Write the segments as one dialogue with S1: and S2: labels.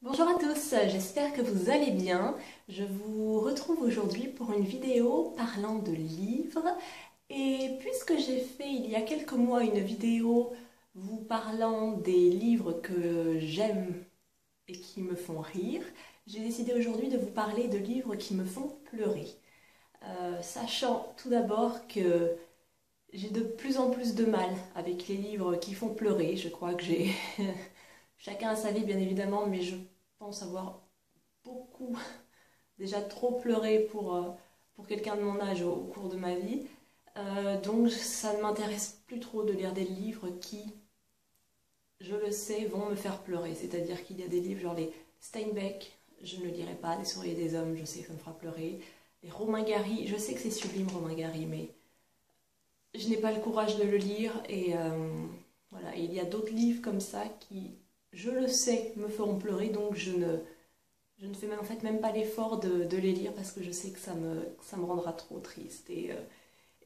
S1: Bonjour à tous, j'espère que vous allez bien. Je vous retrouve aujourd'hui pour une vidéo parlant de livres. Et puisque j'ai fait il y a quelques mois une vidéo vous parlant des livres que j'aime et qui me font rire, j'ai décidé aujourd'hui de vous parler de livres qui me font pleurer. Sachant tout d'abord que j'ai de plus en plus de mal avec les livres qui font pleurer. Je crois que j'ai... Chacun a sa vie bien évidemment, mais je pense avoir beaucoup, déjà trop pleuré pour quelqu'un de mon âge au cours de ma vie. Donc ça ne m'intéresse plus trop de lire des livres qui, je le sais, vont me faire pleurer. C'est-à-dire qu'il y a des livres genre les Steinbeck, je ne lirai pas, Les Souris et des Hommes, je sais que ça me fera pleurer. Les Romain Gary, je sais que c'est sublime Romain Gary, mais je n'ai pas le courage de le lire. Et voilà, et il y a d'autres livres comme ça qui, je le sais, me feront pleurer, donc je ne fais même, en fait même pas l'effort de les lire parce que je sais que ça me rendra trop triste et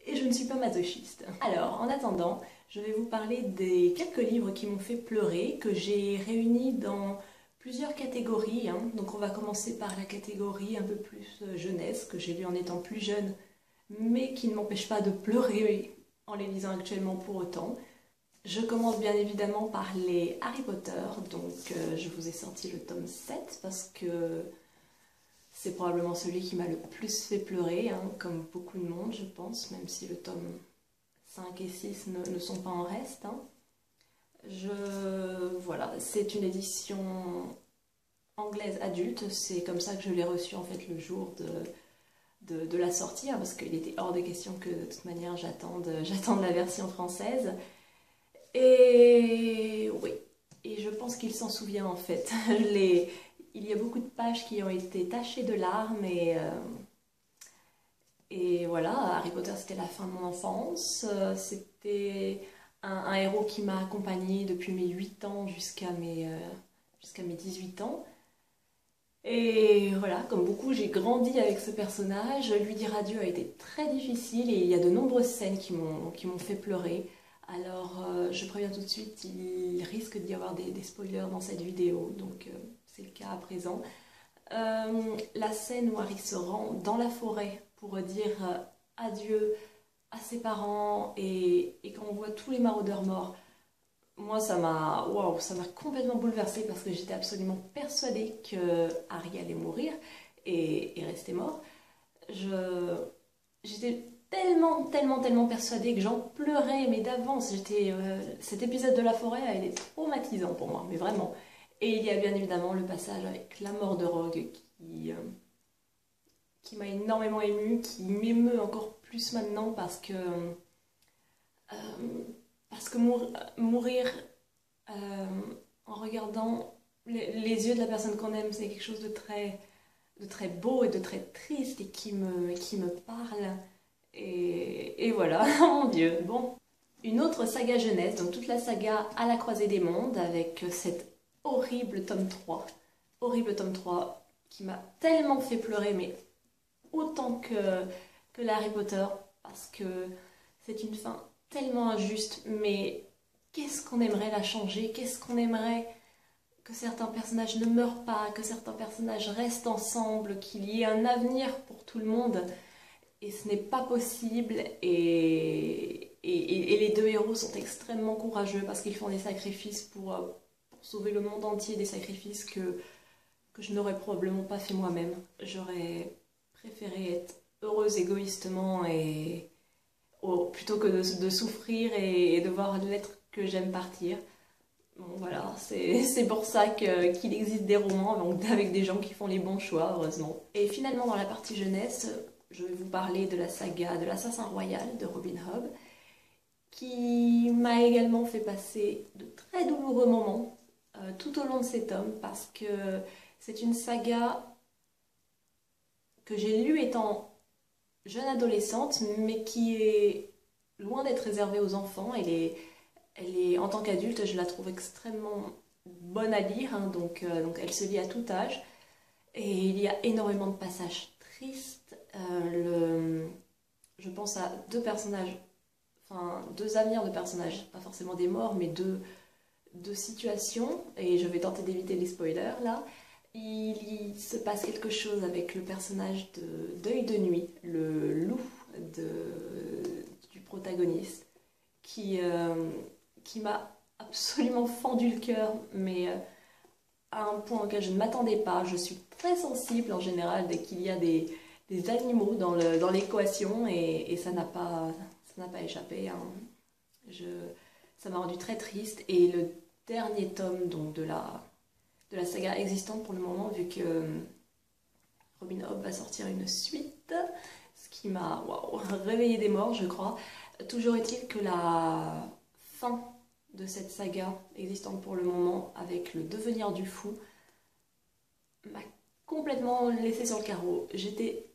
S1: je ne suis pas masochiste. Alors, en attendant, je vais vous parler des quelques livres qui m'ont fait pleurer, que j'ai réunis dans plusieurs catégories. Donc on va commencer par la catégorie un peu plus jeunesse, que j'ai lu en étant plus jeune, mais qui ne m'empêche pas de pleurer en les lisant actuellement pour autant. Je commence bien évidemment par les Harry Potter, donc je vous ai sorti le tome 7 parce que c'est probablement celui qui m'a le plus fait pleurer, comme beaucoup de monde je pense, même si le tome 5 et 6 ne sont pas en reste. Voilà, c'est une édition anglaise adulte, c'est comme ça que je l'ai reçu en fait le jour de la sortie, parce qu'il était hors de question que de toute manière j'attende la version française. Et oui, et je pense qu'il s'en souvient en fait. Il y a beaucoup de pages qui ont été tachées de larmes et voilà, Harry Potter c'était la fin de mon enfance. C'était un héros qui m'a accompagnée depuis mes 8 ans jusqu'à mes 18 ans. Et voilà, comme beaucoup, j'ai grandi avec ce personnage. Lui dire adieu a été très difficile et il y a de nombreuses scènes qui m'ont fait pleurer. Alors, je préviens tout de suite, il risque d'y avoir des spoilers dans cette vidéo, donc c'est le cas à présent. La scène où Harry se rend dans la forêt pour dire adieu à ses parents et quand on voit tous les maraudeurs morts, moi ça m'a complètement bouleversée parce que j'étais absolument persuadée que Harry allait mourir et rester mort. J'étais tellement persuadée que j'en pleurais, mais d'avance. Cet épisode de la forêt, il est traumatisant pour moi, mais vraiment. Et il y a bien évidemment le passage avec la mort de Rogue qui m'a énormément émue, qui m'émeut encore plus maintenant euh, parce que mourir en regardant les yeux de la personne qu'on aime, c'est quelque chose de très beau et de très triste et qui me parle. Et voilà, mon Dieu. Bon, une autre saga jeunesse, donc toute la saga À la croisée des mondes, avec cet horrible tome 3 qui m'a tellement fait pleurer, mais autant que l'Harry Potter, parce que c'est une fin tellement injuste, mais qu'est-ce qu'on aimerait la changer, qu'est-ce qu'on aimerait que certains personnages ne meurent pas, que certains personnages restent ensemble, qu'il y ait un avenir pour tout le monde. Et ce n'est pas possible et les deux héros sont extrêmement courageux parce qu'ils font des sacrifices pour sauver le monde entier, des sacrifices que je n'aurais probablement pas fait moi-même. J'aurais préféré être heureuse égoïstement plutôt que de souffrir et de voir l'être que j'aime partir. Bon voilà, c'est pour ça qu'il existe des romans donc, avec des gens qui font les bons choix, heureusement. Et finalement, dans la partie jeunesse, je vais vous parler de la saga de l'Assassin Royal de Robin Hobb, qui m'a également fait passer de très douloureux moments tout au long de cet tome, parce que c'est une saga que j'ai lue étant jeune adolescente, mais qui est loin d'être réservée aux enfants. En tant qu'adulte, je la trouve extrêmement bonne à lire, donc elle se lit à tout âge. Et il y a énormément de passages tristes. Je pense à deux personnages, enfin deux avenirs de personnages, pas forcément des morts, mais deux situations. Et je vais tenter d'éviter les spoilers là. il se passe quelque chose avec le personnage d'Œil de Nuit, le loup du protagoniste, qui m'a absolument fendu le cœur, mais à un point auquel je ne m'attendais pas. Je suis très sensible en général dès qu'il y a des animaux dans l'équation, et ça n'a pas échappé, hein. Ça m'a rendu très triste. Et le dernier tome donc, de la saga existante pour le moment, vu que Robin Hobb va sortir une suite, ce qui m'a réveillé des morts, je crois. Toujours est-il que la fin de cette saga existante pour le moment, avec le devenir du fou, m'a complètement laissé sur le carreau. J'étais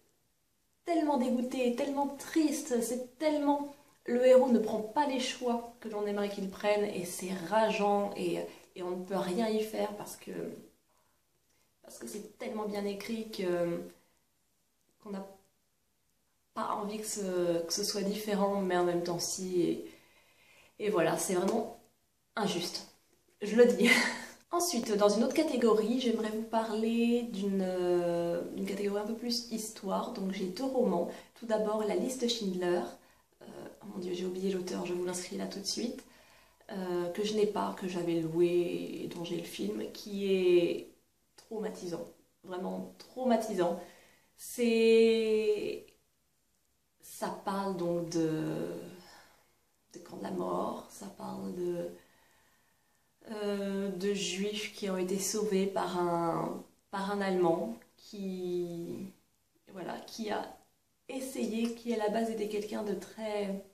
S1: tellement dégoûtée, tellement triste, c'est tellement... Le héros ne prend pas les choix que l'on aimerait qu'il prenne, et c'est rageant, et on ne peut rien y faire parce que c'est tellement bien écrit qu'on n'a pas envie que ce soit différent, mais en même temps si. Et voilà, c'est vraiment injuste. Je le dis. Ensuite, dans une autre catégorie, j'aimerais vous parler d'une catégorie un peu plus histoire. Donc j'ai 2 romans. Tout d'abord, La Liste de Schindler. Oh mon Dieu, j'ai oublié l'auteur, je vous l'inscris là tout de suite. Que je n'ai pas, que j'avais loué et dont j'ai le film, qui est traumatisant. Vraiment traumatisant. Ça parle donc de camp de la mort, ça parle de juifs qui ont été sauvés par un Allemand qui a essayé, qui à la base était quelqu'un de très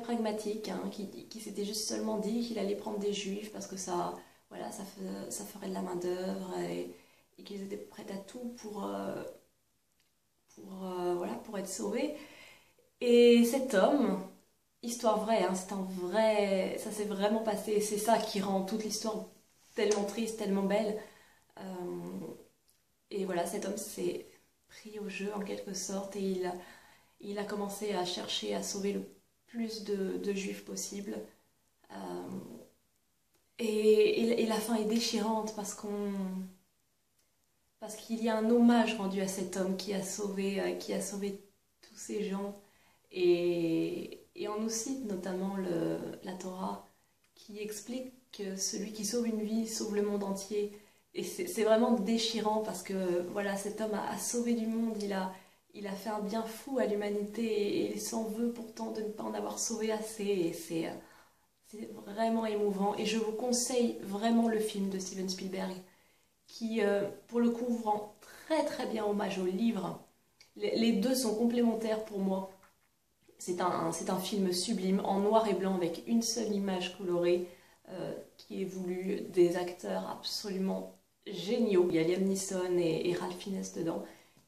S1: pragmatique, hein, qui s'était juste seulement dit qu'il allait prendre des juifs parce que ça ferait de la main-d'œuvre, et qu'ils étaient prêts à tout pour être sauvés. Et cet homme, histoire vraie, hein, ça s'est vraiment passé, c'est ça qui rend toute l'histoire tellement triste, tellement belle. Et voilà, cet homme s'est pris au jeu en quelque sorte, et il a commencé à chercher à sauver le plus de juifs possible. Et la fin est déchirante parce qu'il y a un hommage rendu à cet homme qui a sauvé tous ces gens. Et on nous cite notamment la Torah, qui explique que celui qui sauve une vie sauve le monde entier. Et c'est vraiment déchirant parce que voilà, cet homme a sauvé du monde, il a fait un bien fou à l'humanité, et il s'en veut pourtant de ne pas en avoir sauvé assez. Et c'est vraiment émouvant. Et je vous conseille vraiment le film de Steven Spielberg, qui pour le coup rend très très bien hommage au livre. Les 2 sont complémentaires pour moi. C'est un film sublime, en noir et blanc, avec une seule image colorée, qui est voulue, des acteurs absolument géniaux. Il y a Liam Neeson et Ralph Fiennes dedans,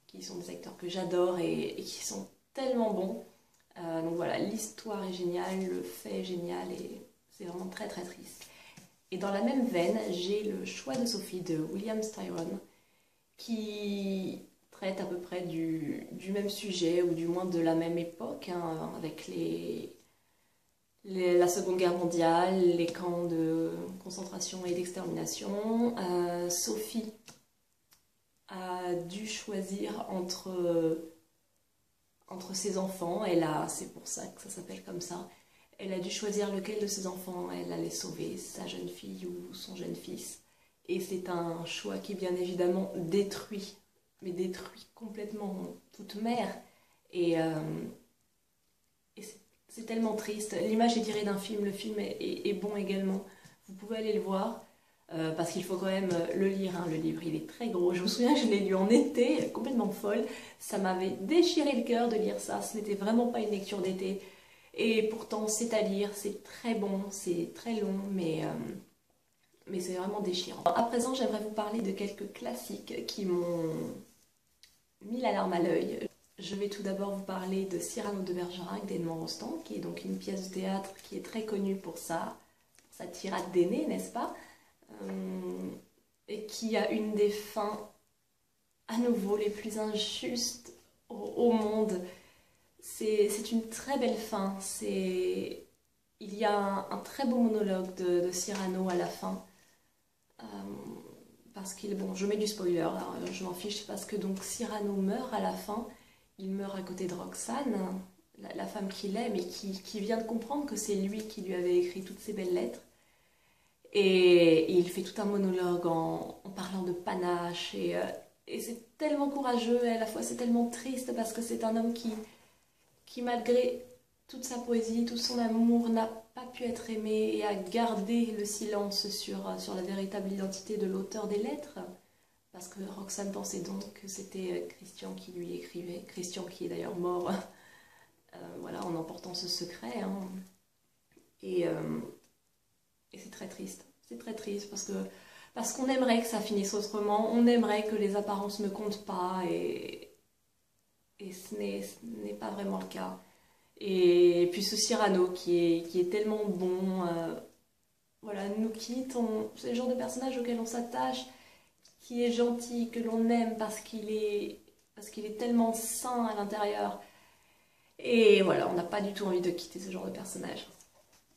S1: qui sont des acteurs que j'adore et qui sont tellement bons. Donc voilà, l'histoire est géniale, le fait est génial, et c'est vraiment très très triste. Et dans la même veine, j'ai Le Choix de Sophie de William Styron, qui traite à peu près du même sujet, ou du moins de la même époque, hein, avec la Seconde Guerre mondiale, les camps de concentration et d'extermination. Sophie a dû choisir entre ses enfants. C'est pour ça que ça s'appelle comme ça. Elle a dû choisir lequel de ses enfants elle allait sauver, sa jeune fille ou son jeune fils. Et c'est un choix qui, bien évidemment, détruit complètement toute mère. Et c'est tellement triste. L'image est tirée d'un film, le film est bon également. Vous pouvez aller le voir, parce qu'il faut quand même le lire, hein. Le livre, il est très gros. Je me souviens que je l'ai lu en été, complètement folle. Ça m'avait déchiré le cœur de lire ça. Ce n'était vraiment pas une lecture d'été. Et pourtant, c'est à lire, c'est très bon, c'est très long, mais c'est vraiment déchirant. À présent, j'aimerais vous parler de quelques classiques qui m'ont mis la larme à l'œil. Je vais tout d'abord vous parler de Cyrano de Bergerac d'Edmond Rostand, qui est donc une pièce de théâtre qui est très connue pour sa tirade d'aînés, n'est-ce pas? Et qui a une des fins, à nouveau, les plus injustes au monde. C'est une très belle fin. Il y a un très beau monologue de Cyrano à la fin, parce qu'il, bon, je mets du spoiler, là, je m'en fiche, parce que donc Cyrano meurt à la fin, il meurt à côté de Roxane, la femme qu'il aime et qui vient de comprendre que c'est lui qui lui avait écrit toutes ces belles lettres. Et il fait tout un monologue en parlant de panache et c'est tellement courageux et à la fois c'est tellement triste parce que c'est un homme qui malgré toute sa poésie, tout son amour, n'a pas pu être aimé et a gardé le silence sur la véritable identité de l'auteur des lettres. Parce que Roxane pensait donc que c'était Christian qui lui écrivait, Christian qui est d'ailleurs mort voilà, en emportant ce secret. Hein. Et, euh, et c'est très triste. C'est très triste parce qu'on aimerait que ça finisse autrement, on aimerait que les apparences ne comptent pas et ce n'est pas vraiment le cas. Et puis ce Cyrano qui est tellement bon, voilà, nous quitte, c'est le genre de personnage auquel on s'attache, qui est gentil, que l'on aime parce qu'il est tellement sain à l'intérieur. Et voilà, on n'a pas du tout envie de quitter ce genre de personnage.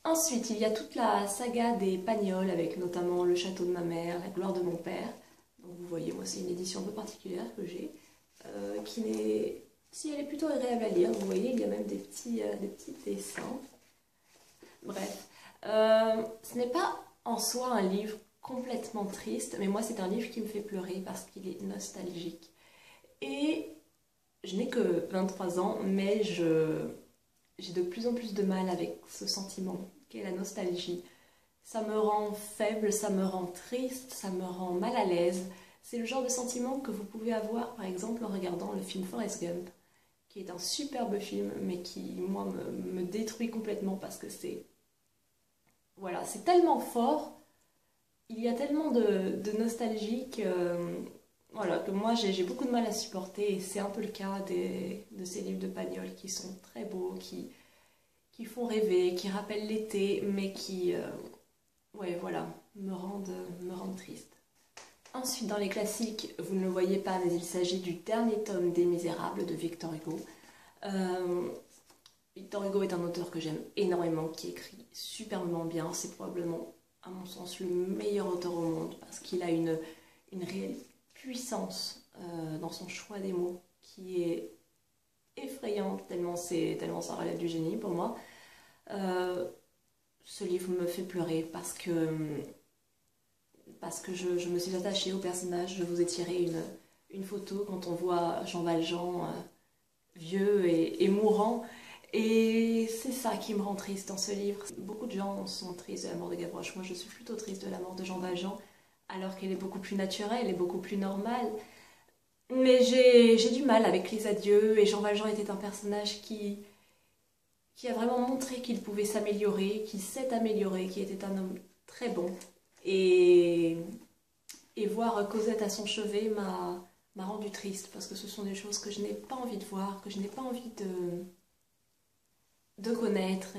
S1: Ensuite, il y a toute la saga des Pagnols, avec notamment Le Château de ma mère, La gloire de mon père. Donc vous voyez, moi c'est une édition un peu particulière que j'ai, qui n'est... Si elle est plutôt agréable à lire, vous voyez, il y a même des petits dessins. Bref, ce n'est pas en soi un livre complètement triste, mais moi c'est un livre qui me fait pleurer parce qu'il est nostalgique. Et je n'ai que 23 ans, mais j'ai de plus en plus de mal avec ce sentiment qu'est la nostalgie. Ça me rend faible, ça me rend triste, ça me rend mal à l'aise. C'est le genre de sentiment que vous pouvez avoir par exemple en regardant le film Forrest Gump, qui est un superbe film, mais qui, moi, me détruit complètement parce que c'est... Voilà, c'est tellement fort, il y a tellement de nostalgie que, voilà, que moi j'ai beaucoup de mal à supporter et c'est un peu le cas de ces livres de Pagnol qui sont très beaux, qui font rêver, qui rappellent l'été, mais qui, ouais, voilà, me rendent triste. Ensuite, dans les classiques, vous ne le voyez pas, mais il s'agit du dernier tome des Misérables de Victor Hugo. Victor Hugo est un auteur que j'aime énormément, qui écrit superbement bien. C'est probablement, à mon sens, le meilleur auteur au monde parce qu'il a une réelle puissance dans son choix des mots qui est effrayante, tellement ça relève du génie pour moi. Ce livre me fait pleurer parce que je me suis attachée au personnage. Je vous ai tiré une photo quand on voit Jean Valjean vieux et mourant. Et c'est ça qui me rend triste dans ce livre. Beaucoup de gens sont tristes de la mort de Gavroche. Moi, je suis plutôt triste de la mort de Jean Valjean, alors qu'elle est beaucoup plus naturelle et beaucoup plus normale. Mais j'ai du mal avec les adieux, et Jean Valjean était un personnage qui a vraiment montré qu'il pouvait s'améliorer, qui s'est amélioré, qui était un homme très bon. Et, et voir Cosette à son chevet m'a rendu triste, parce que ce sont des choses que je n'ai pas envie de voir, que je n'ai pas envie de connaître.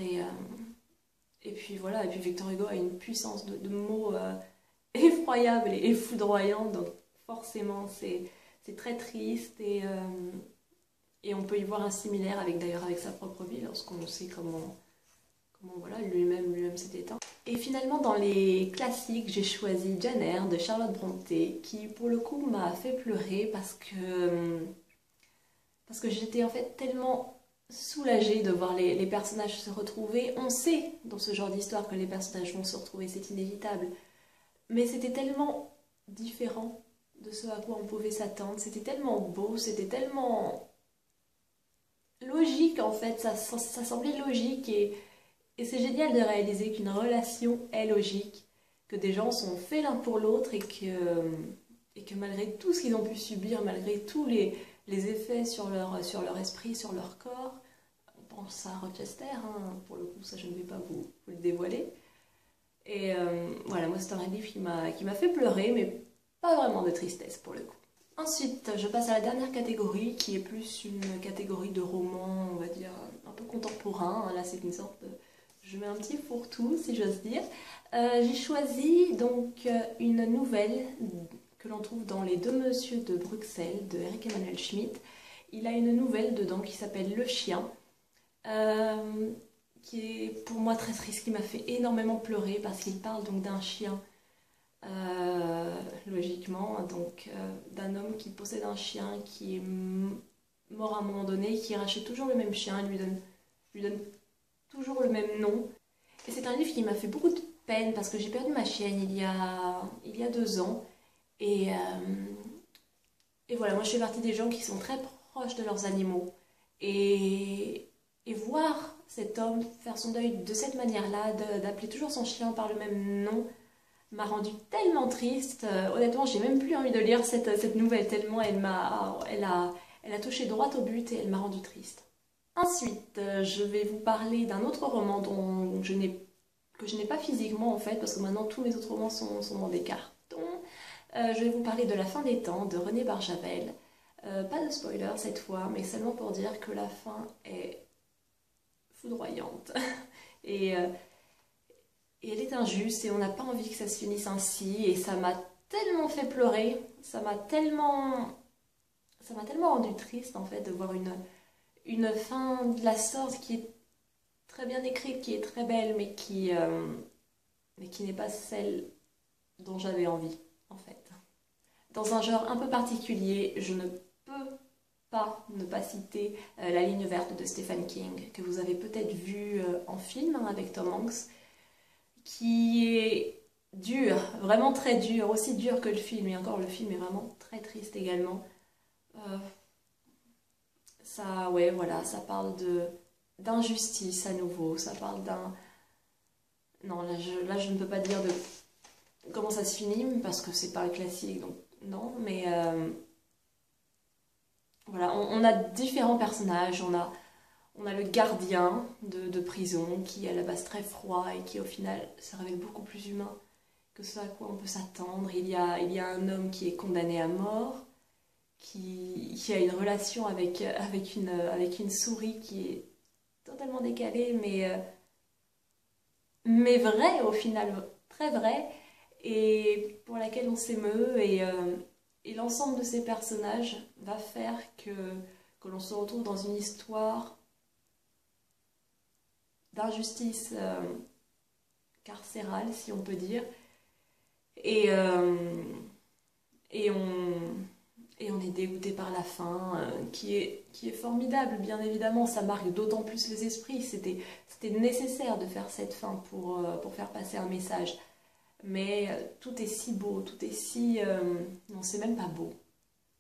S1: Et puis voilà, et puis Victor Hugo a une puissance de mots effroyable et foudroyante, donc forcément c'est très triste et on peut y voir un similaire d'ailleurs avec sa propre vie lorsqu'on sait comment voilà, lui-même s'est éteint. Et finalement dans les classiques, j'ai choisi Jane Eyre de Charlotte Brontë qui pour le coup m'a fait pleurer parce que j'étais en fait tellement soulagée de voir les personnages se retrouver. On sait dans ce genre d'histoire que les personnages vont se retrouver, c'est inévitable. Mais c'était tellement différent de ce à quoi on pouvait s'attendre. C'était tellement beau, c'était tellement logique en fait. Ça semblait logique et c'est génial de réaliser qu'une relation est logique, que des gens sont faits l'un pour l'autre et que malgré tout ce qu'ils ont pu subir, malgré tous les effets sur leur esprit, sur leur corps, on pense à Rochester, hein, pour le coup ça je ne vais pas vous le dévoiler. Et voilà, moi c'est un livre qui m'a fait pleurer, mais pas vraiment de tristesse pour le coup. Ensuite, je passe à la dernière catégorie, qui est plus une catégorie de romans, on va dire, un peu contemporain. Là c'est une sorte de... Je mets un petit fourre-tout, si j'ose dire. J'ai choisi donc une nouvelle que l'on trouve dans Les Deux Messieurs de Bruxelles, de Eric Emmanuel Schmitt. Il a une nouvelle dedans qui s'appelle Le Chien, qui est pour moi très triste, qui m'a fait énormément pleurer parce qu'il parle donc d'un chien logiquement, donc d'un homme qui possède un chien qui est mort à un moment donné, qui rachète toujours le même chien, lui donne toujours le même nom. Et c'est un livre qui m'a fait beaucoup de peine parce que j'ai perdu ma chienne il y a 2 ans. Et, et voilà, moi je fais partie des gens qui sont très proches de leurs animaux. Et voir cet homme faire son deuil de cette manière-là, d'appeler toujours son chien par le même nom, m'a rendue tellement triste. Honnêtement, j'ai même plus envie de lire cette nouvelle tellement elle a touché droit au but et elle m'a rendue triste. Ensuite, je vais vous parler d'un autre roman que je n'ai pas physiquement en fait, parce que maintenant tous mes autres romans sont dans des cartons. Je vais vous parler de La fin des temps de René Barjavel. Pas de spoiler cette fois, mais seulement pour dire que la fin est foudroyante. et, euh, et elle est injuste et on n'a pas envie que ça se finisse ainsi. Et ça m'a tellement fait pleurer, ça m'a tellement rendu triste en fait de voir une fin de la sorte qui est très bien écrite, qui est très belle, mais qui n'est pas celle dont j'avais envie en fait. Dans un genre un peu particulier, je ne peux pas ne pas citer La ligne verte de Stephen King, que vous avez peut-être vu en film avec Tom Hanks, qui est dur, vraiment très dur, aussi dur que le film, et encore le film est vraiment très triste également. Euh, Ça, ouais, voilà, ça parle d'injustice à nouveau, ça parle d'un... Non, là, je ne peux pas dire de comment ça se finit, parce que c'est pas un classique, donc non, mais voilà, on a différents personnages, on a le gardien de prison, qui est à la base très froid, et qui au final se révèle beaucoup plus humain que ce à quoi on peut s'attendre. Il y a un homme qui est condamné à mort, qui a une relation avec une souris qui est totalement décalée, mais vraie au final, très vraie, et pour laquelle on s'émeut. Et l'ensemble de ces personnages va faire que l'on se retrouve dans une histoire d'injustice carcérale, si on peut dire. Et, et on, Et on est dégoûté par la fin, qui est formidable, bien évidemment. Ça marque d'autant plus les esprits. C'était nécessaire de faire cette fin pour faire passer un message. Mais tout est si beau, tout est si... non, c'est même pas beau.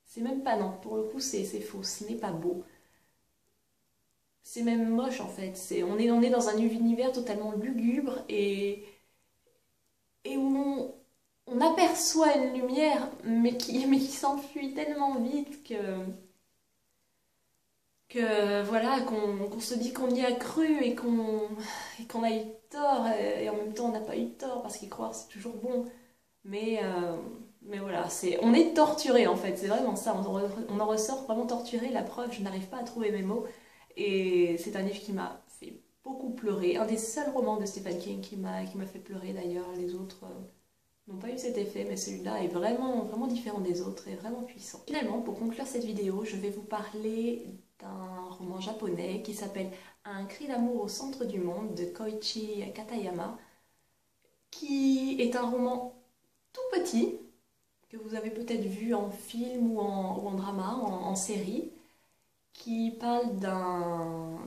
S1: C'est même pas, non, pour le coup, c'est faux. Ce n'est pas beau. C'est même moche, en fait. On est dans un univers totalement lugubre et où on aperçoit une lumière, mais qui s'enfuit tellement vite que voilà, qu'on se dit qu'on y a cru et qu'on a eu tort, et en même temps on n'a pas eu tort, parce qu'y croire c'est toujours bon. Mais, euh, mais voilà, on est torturé en fait, c'est vraiment ça, on en ressort vraiment torturé, la preuve, je n'arrive pas à trouver mes mots. Et c'est un livre qui m'a fait beaucoup pleurer, un des seuls romans de Stephen King qui m'a fait pleurer d'ailleurs, les autres... n'ont pas eu cet effet, mais celui-là est vraiment, vraiment différent des autres et vraiment puissant. Finalement, pour conclure cette vidéo, je vais vous parler d'un roman japonais qui s'appelle Un cri d'amour au centre du monde de Koichi Katayama, qui est un roman tout petit, que vous avez peut-être vu en film ou en drama, en série, qui parle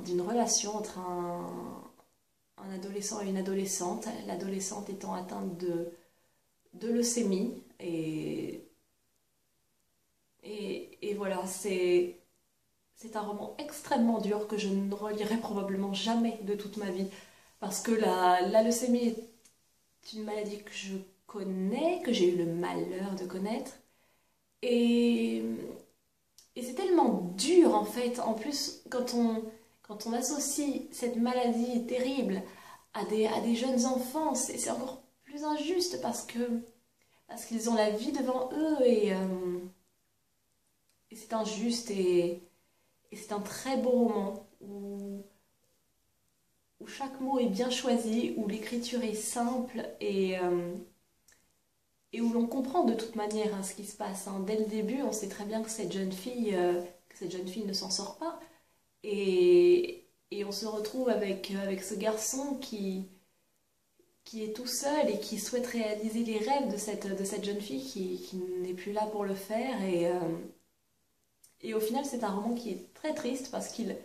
S1: d'une relation entre un adolescent et une adolescente, l'adolescente étant atteinte de leucémie. Et voilà, c'est un roman extrêmement dur que je ne relirai probablement jamais de toute ma vie. Parce que la leucémie est une maladie que je connais, que j'ai eu le malheur de connaître. Et, et c'est tellement dur en fait. En plus, quand on associe cette maladie terrible à des jeunes enfants, c'est encore plus injuste parce qu'ils ont la vie devant eux et c'est injuste et c'est un très beau roman où chaque mot est bien choisi, où l'écriture est simple et où l'on comprend de toute manière hein, ce qui se passe. Hein. Dès le début, on sait très bien que cette jeune fille ne s'en sort pas et on se retrouve avec ce garçon qui qui est tout seul et qui souhaite réaliser les rêves de cette jeune fille qui n'est plus là pour le faire. Et au final, c'est un roman qui est très triste parce qu'il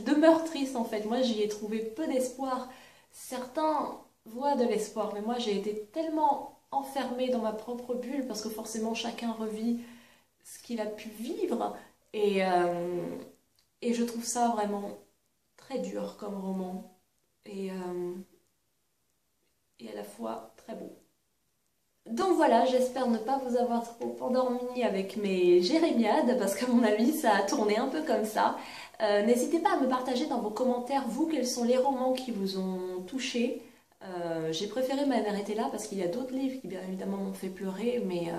S1: demeure triste en fait. Moi, j'y ai trouvé peu d'espoir. Certains voient de l'espoir, mais moi, j'ai été tellement enfermée dans ma propre bulle parce que forcément, chacun revit ce qu'il a pu vivre. Et je trouve ça vraiment très dur comme roman. Et, euh, et à la fois très beau. Donc voilà, j'espère ne pas vous avoir trop endormi avec mes jérémiades, parce qu'à mon avis, ça a tourné un peu comme ça. N'hésitez pas à me partager dans vos commentaires, vous, quels sont les romans qui vous ont touché. J'ai préféré m'arrêter là, parce qu'il y a d'autres livres qui, bien évidemment, m'ont fait pleurer, mais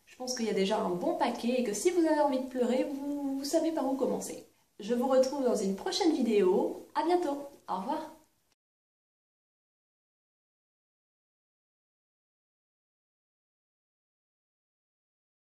S1: je pense qu'il y a déjà un bon paquet, et que si vous avez envie de pleurer, vous savez par où commencer. Je vous retrouve dans une prochaine vidéo. À bientôt. Au revoir.